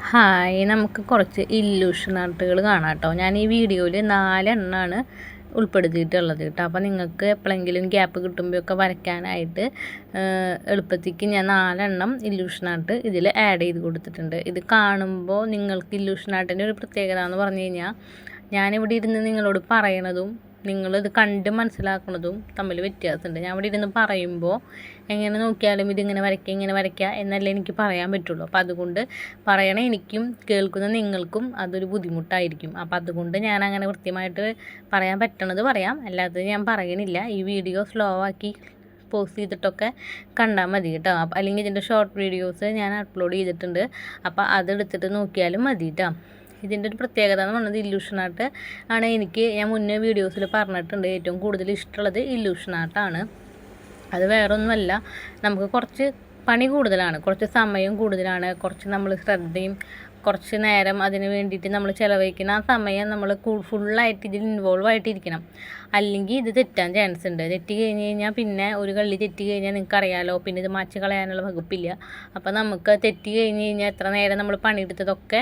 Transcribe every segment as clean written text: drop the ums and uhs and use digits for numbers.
Hi, നമുക്ക് കുറച്ച് illusion ആർട്ടുകൾ കാണാം കേട്ടോ. ഞാൻ ഈ വീഡിയോയിൽ 4 എണ്ണമാണ് ഉൾപ്പെടുത്തിയിട്ടുള്ളത് കേട്ടോ. അപ്പോൾ നിങ്ങൾക്ക് എപ്പോഴെങ്കിലും ഗ്യാപ്പ് കിട്ടുമ്പോഴൊക്കെ വരയ്ക്കാനായിട്ട് എളുപ്പത്തേക്ക് ഞാൻ 4 എണ്ണം ഇല്യൂഷൻ ആർട്ട് ഇതിൽ ആഡ് ചെയ്ത് കൊടുത്തിട്ടുണ്ട്. ഇത് കാണുമ്പോൾ നിങ്ങൾക്ക് ഇല്യൂഷൻ ആർട്ടിൻ്റെ ഒരു പ്രത്യേകത എന്ന് പറഞ്ഞു കഴിഞ്ഞാൽ, ഞാനിവിടെ ഇരുന്ന് നിങ്ങളോട് പറയണതും നിങ്ങളിത് കണ്ട് മനസ്സിലാക്കുന്നതും തമ്മിൽ വ്യത്യാസമുണ്ട്. ഞാൻ ഇവിടെ ഇരുന്ന് പറയുമ്പോൾ എങ്ങനെ നോക്കിയാലും ഇതിങ്ങനെ വരയ്ക്കുക ഇങ്ങനെ വരയ്ക്കുക എന്നല്ലേ എനിക്ക് പറയാൻ പറ്റുള്ളൂ. അപ്പോൾ അതുകൊണ്ട് പറയണ എനിക്കും കേൾക്കുന്ന നിങ്ങൾക്കും അതൊരു ബുദ്ധിമുട്ടായിരിക്കും. അപ്പോൾ അതുകൊണ്ട് ഞാൻ അങ്ങനെ കൃത്യമായിട്ട് പറയാൻ പറ്റണത് പറയാം, അല്ലാത്തത് ഞാൻ പറയണില്ല. ഈ വീഡിയോ സ്ലോ ആക്കി പോസ്റ്റ് ചെയ്തിട്ടൊക്കെ കണ്ടാൽ മതി കേട്ടോ. അല്ലെങ്കിൽ ഇതിൻ്റെ ഷോർട്ട് വീഡിയോസ് ഞാൻ അപ്ലോഡ് ചെയ്തിട്ടുണ്ട്, അപ്പോൾ അതെടുത്തിട്ട് നോക്കിയാലും മതി കേട്ടോ. ഇതിൻ്റെ ഒരു പ്രത്യേകത എന്ന് പറയുന്നത് ഇല്യൂഷൻ ആർട്ട് ആണ്. ഞാൻ മുന്നേ വീഡിയോസിൽ പറഞ്ഞിട്ടുണ്ട്, ഏറ്റവും കൂടുതൽ ഇഷ്ടമുള്ളത് ഇല്യൂഷൻ ആർട്ടാണ്. അത് വേറൊന്നുമല്ല, നമുക്ക് കുറച്ച് പണി കൂടുതലാണ്, കുറച്ച് സമയം കൂടുതലാണ്, കുറച്ച് നമ്മൾ ശ്രദ്ധയും കുറച്ച് നേരം അതിന് വേണ്ടിയിട്ട് നമ്മൾ ചിലവഴിക്കുന്ന ആ സമയം നമ്മൾ ഫുള്ളായിട്ട് ഇതിൽ ഇൻവോൾവ് ആയിട്ടിരിക്കണം. അല്ലെങ്കിൽ ഇത് തെറ്റാൻ ചാൻസ് ഉണ്ട്. തെറ്റി കഴിഞ്ഞ് കഴിഞ്ഞാൽ പിന്നെ ഒരു കള്ളി തെറ്റി കഴിഞ്ഞാൽ നിങ്ങൾക്ക് അറിയാമല്ലോ, പിന്നെ ഇത് മാച്ച് കളയാനുള്ള വകുപ്പില്ല. അപ്പോൾ നമുക്ക് തെറ്റി കഴിഞ്ഞ് കഴിഞ്ഞാൽ എത്ര നേരം നമ്മൾ പണിയെടുത്തതൊക്കെ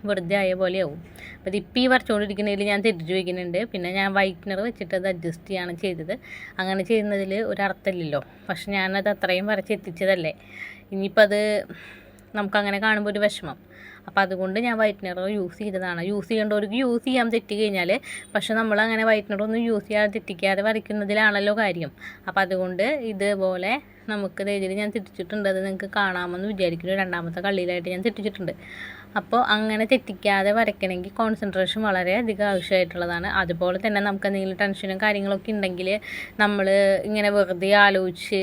വെറുതെ ആയ പോലെയാവും. അപ്പോൾ ഇതിപ്പോൾ ഈ വരച്ചുകൊണ്ടിരിക്കുന്നതിൽ ഞാൻ തെറ്റിച്ച് വയ്ക്കുന്നുണ്ട്. പിന്നെ ഞാൻ വൈറ്റ്നർ വെച്ചിട്ട് അത് അഡ്ജസ്റ്റ് ചെയ്യാണ് ചെയ്തത്. അങ്ങനെ ചെയ്യുന്നതിൽ ഒരർത്ഥമില്ലല്ലോ, പക്ഷെ ഞാനത് അത്രയും വരച്ചെത്തിച്ചതല്ലേ. ഇനിയിപ്പോൾ അത് നമുക്കങ്ങനെ കാണുമ്പോൾ ഒരു വിഷമം. അപ്പോൾ അതുകൊണ്ട് ഞാൻ വൈറ്റ്നർ യൂസ് ചെയ്തതാണ്. യൂസ് ചെയ്യേണ്ടവർക്ക് യൂസ് ചെയ്യാൻ തെറ്റി കഴിഞ്ഞാൽ, പക്ഷെ നമ്മളങ്ങനെ വൈറ്റ്നറൊന്നും യൂസ് ചെയ്യാതെ തെറ്റിക്കാതെ വരയ്ക്കുന്നതിലാണല്ലോ കാര്യം. അപ്പോൾ അതുകൊണ്ട് ഇതുപോലെ നമുക്ക് ഇതിൽ ഞാൻ തെറ്റിച്ചിട്ടുണ്ട്. അത് നിങ്ങൾക്ക് കാണാമെന്ന് വിചാരിക്കുന്നു. രണ്ടാമത്തെ കള്ളിയിലായിട്ട് ഞാൻ തെറ്റിച്ചിട്ടുണ്ട്. അപ്പോൾ അങ്ങനെ തെറ്റിക്കാതെ വരയ്ക്കണമെങ്കിൽ കോൺസെൻട്രേഷൻ വളരെ അധികം ആവശ്യമായിട്ടുള്ളതാണ്. അതുപോലെ തന്നെ നമുക്ക് എന്തെങ്കിലും ടെൻഷനും കാര്യങ്ങളൊക്കെ ഉണ്ടെങ്കിൽ നമ്മൾ ഇങ്ങനെ വെറുതെ ആലോചിച്ച്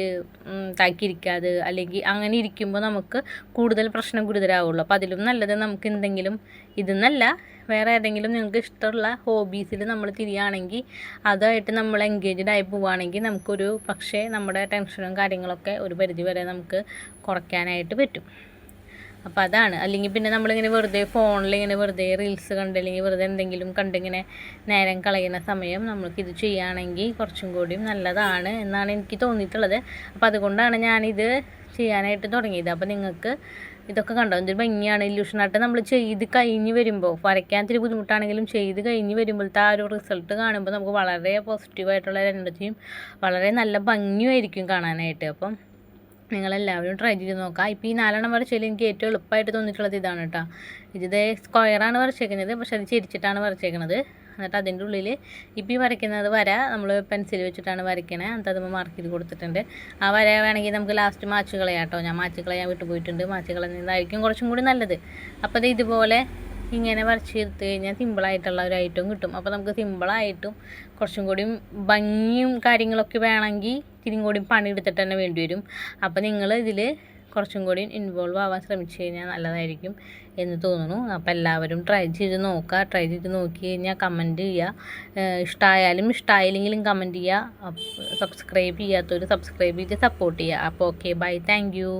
താക്കിയിരിക്കാതെ, അല്ലെങ്കിൽ അങ്ങനെ ഇരിക്കുമ്പോൾ നമുക്ക് കൂടുതൽ പ്രശ്നം ഗുരുതരാവുള്ളൂ. അപ്പോൾ അതിലും നല്ലത് നമുക്ക് എന്തെങ്കിലും ഇതെന്നല്ല, വേറെ ഏതെങ്കിലും നിങ്ങൾക്ക് ഇഷ്ടമുള്ള ഹോബീസിൽ നമ്മൾ തിരിയുകയാണെങ്കിൽ, അതായിട്ട് നമ്മൾ എൻഗേജ്ഡ് ആയി പോവുകയാണെങ്കിൽ നമുക്കൊരു പക്ഷേ നമ്മുടെ ടെൻഷനും കാര്യങ്ങളൊക്കെ ഒരു പരിധി വരെ നമുക്ക് കുറയ്ക്കാനായിട്ട് പറ്റും. അപ്പോൾ അതാണ്. അല്ലെങ്കിൽ പിന്നെ നമ്മളിങ്ങനെ വെറുതെ ഫോണിൽ ഇങ്ങനെ വെറുതെ റീൽസ് കണ്ട്, അല്ലെങ്കിൽ വെറുതെ എന്തെങ്കിലും കണ്ടിങ്ങനെ നേരം കളയുന്ന സമയം നമ്മൾക്കിത് ചെയ്യുകയാണെങ്കിൽ കുറച്ചും കൂടിയും നല്ലതാണ് എന്നാണ് എനിക്ക് തോന്നിയിട്ടുള്ളത്. അപ്പോൾ അതുകൊണ്ടാണ് ഞാനിത് ചെയ്യാനായിട്ട് തുടങ്ങിയത്. അപ്പോൾ നിങ്ങൾക്ക് ഇതൊക്കെ കണ്ടോ, എന്തൊരു ഭംഗിയാണ്. ഇല്യൂഷൻ ആർട്ട് നമ്മൾ ചെയ്ത് കഴിഞ്ഞ് വരുമ്പോൾ, വരയ്ക്കാൻ ഇത്തിരി ബുദ്ധിമുട്ടാണെങ്കിലും ചെയ്ത് കഴിഞ്ഞ് വരുമ്പോഴത്തെ ആ ഒരു റിസൾട്ട് കാണുമ്പോൾ നമുക്ക് വളരെ പോസിറ്റീവായിട്ടുള്ള എനർജിയും വളരെ നല്ല ഭംഗിയുമായിരിക്കും കാണാനായിട്ട്. അപ്പം നിങ്ങളെല്ലാവരും ട്രൈ ചെയ്ത് നോക്കാം. ഇപ്പോൾ ഈ 4 വരച്ചതിൽ എനിക്ക് ഏറ്റവും എളുപ്പമായിട്ട് തോന്നിയിട്ടുള്ളത് ഇതാണ് കേട്ടോ. ഇത് സ്ക്വയറാണ് വരച്ചേക്കുന്നത്, പക്ഷെ അത് ചിരിച്ചിട്ടാണ് വരച്ചേക്കുന്നത്. എന്നിട്ട് അതിൻ്റെ ഉള്ളിൽ ഇപ്പോൾ ഈ വരയ്ക്കുന്നത് നമ്മൾ പെൻസിൽ വെച്ചിട്ടാണ് വരയ്ക്കണേ. എന്നിട്ട് അത് മാർക്ക് ചെയ്ത് കൊടുത്തിട്ടുണ്ട്. ആ വര വേണമെങ്കിൽ നമുക്ക് ലാസ്റ്റ് മാച്ച് കളയാം കേട്ടോ. ഞാൻ മാച്ച് കളയാൻ വിട്ടുപോയിട്ടുണ്ട്. മാച്ച് കളഞ്ഞതായിരിക്കും കുറച്ചും കൂടി നല്ലത്. അപ്പോൾ അത് ഇതുപോലെ ഇങ്ങനെ വരച്ച് എടുത്ത് കഴിഞ്ഞാൽ സിമ്പിളായിട്ടുള്ള ഒരു ഐറ്റം കിട്ടും. അപ്പോൾ നമുക്ക് സിമ്പിളായിട്ടും കുറച്ചും കൂടി ഭംഗിയും കാര്യങ്ങളൊക്കെ വേണമെങ്കിൽ ഇത്തിരിയും കൂടി പണിയെടുത്തിട്ട് തന്നെ വേണ്ടി വരും. അപ്പോൾ നിങ്ങൾ ഇതിൽ കുറച്ചും കൂടി ഇൻവോൾവ് ആവാൻ ശ്രമിച്ചു കഴിഞ്ഞാൽ നല്ലതായിരിക്കും എന്ന് തോന്നുന്നു. അപ്പോൾ എല്ലാവരും ട്രൈ ചെയ്ത് നോക്കുക. ട്രൈ ചെയ്ത് നോക്കി കഴിഞ്ഞാൽ കമൻറ്റ് ചെയ്യുക. ഇഷ്ടമായാലും ഇഷ്ടമായില്ലെങ്കിലും കമൻറ്റ് ചെയ്യുക. സബ്സ്ക്രൈബ് ചെയ്യാത്തവർ സബ്സ്ക്രൈബ് ചെയ്ത് സപ്പോർട്ട് ചെയ്യുക. അപ്പോൾ ഓക്കെ, ബൈ, താങ്ക് യു.